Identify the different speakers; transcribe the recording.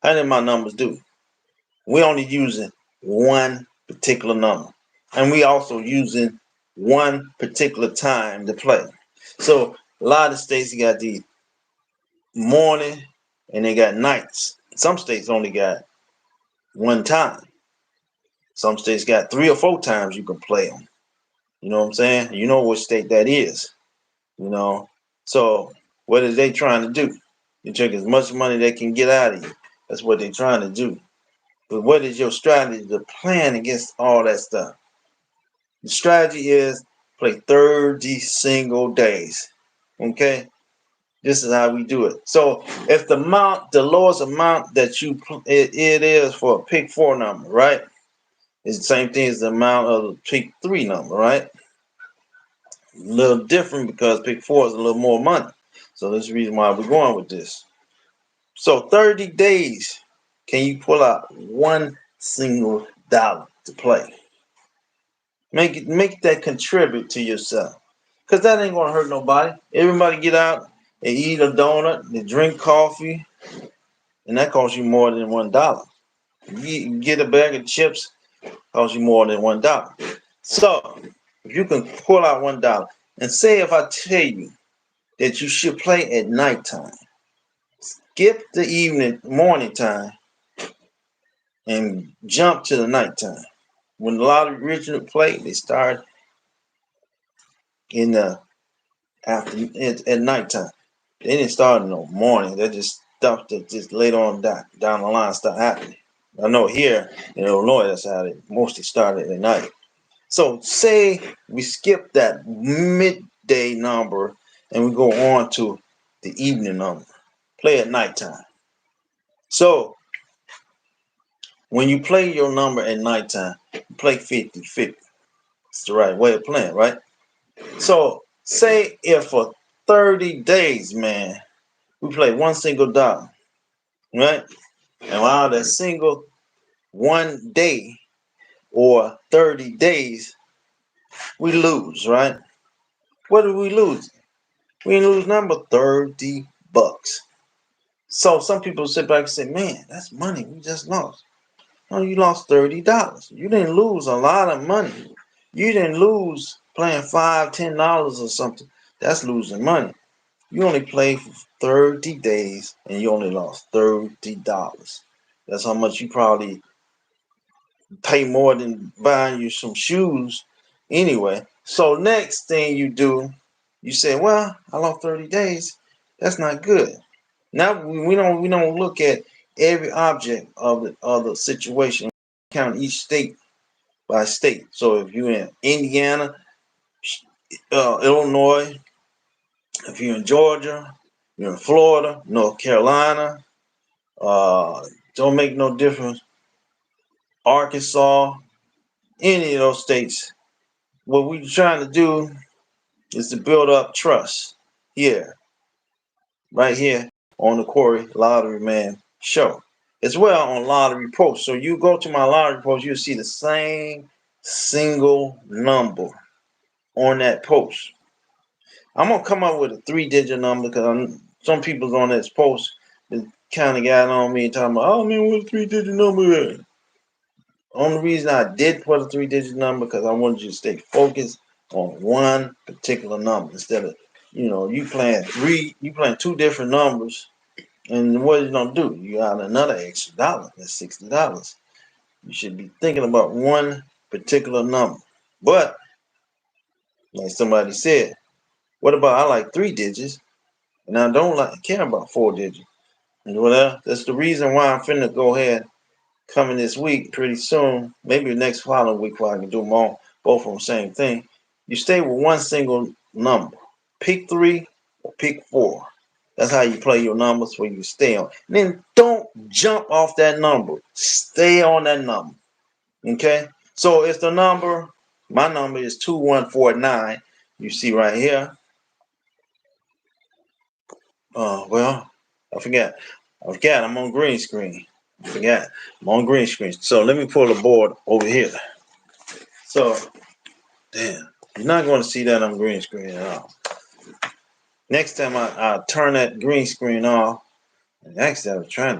Speaker 1: How did my numbers do? We only using one particular number, and we also using one particular time to play. So a lot of states got the morning and they got nights. Some states only got one time. Some states got 3 or 4 times you can play them. You know what I'm saying? You know what state that is. You know. So what are they trying to do? They take as much money they can get out of you. That's what they're trying to do. But what is your strategy, the plan against all that stuff? The strategy is play 30 single days. Okay? This is how we do it. So if the lowest amount that it is for a pick 4 number, right? It's the same thing as the amount of the pick 3 number, right? A little different because pick 4 is a little more money. So that's the reason why we're going with this. So 30 days, can you pull out one single dollar to play? Make that contribute to yourself. Because that ain't gonna hurt nobody. Everybody get out and eat a donut, they drink coffee, and that costs you more than $1. You get a bag of chips, costs you more than $1. So if you can pull out $1, and say if I tell you that you should play at nighttime, skip the morning time, and jump to the nighttime. When a lot of original play, they start in the at nighttime. They didn't start in the morning. They're just stuff that just later on down the line start happening. I know here in Illinois, that's how they mostly started at night. So say we skip that midday number and we go on to the evening number. Play at nighttime. So when you play your number at nighttime, you play 50-50. It's the right way of playing, right? So say if for 30 days, man, we play one single dollar, right? And while that single one day or 30 days, we lose, right? What do we lose? We lose number $30. So some people sit back and say, man, that's money we just lost. No, you lost $30. You didn't lose a lot of money. You didn't lose playing $5, $10 or something. That's losing money. You only played for 30 days and you only lost $30. That's how much you probably pay more than buying you some shoes anyway. So next thing you do, you say, well, I lost 30 days. That's not good. Now we don't look at every object of the situation, count each state by state. So if you're in Indiana, Illinois, if you're in Georgia, you're in Florida, North Carolina, don't make no difference. Arkansas, any of those states. What we're trying to do is to build up trust here, right here on the Corey Lottery Man show, as well on Lottery Post. So you go to my Lottery Post, you'll see the same single number on that post. I'm gonna come up with a 3-digit number because some people's on this post that kind of got on me talking about, oh man, what a 3-digit number is. Only reason I did put a 3-digit number because I wanted you to stay focused on one particular number instead of, you playing 2 different numbers, and what you gonna do? You got another extra dollar. That's $60. You should be thinking about one particular number. But like somebody said, what about I like 3 digits and I don't care about 4 digits? And well, that's the reason why I'm finna go ahead coming this week pretty soon, maybe the next following week where I can do them all, both on the same thing. You stay with one single number. Pick 3 or pick 4. That's how you play your numbers where you stay on. And then don't jump off that number. Stay on that number. Okay? So it's my number is 2149. You see right here. Well, I forgot. I'm on green screen. I forgot. I'm on green screen. So let me pull the board over here. So, damn. You're not going to see that on green screen at all. Next time I turn that green screen off, and actually I was trying to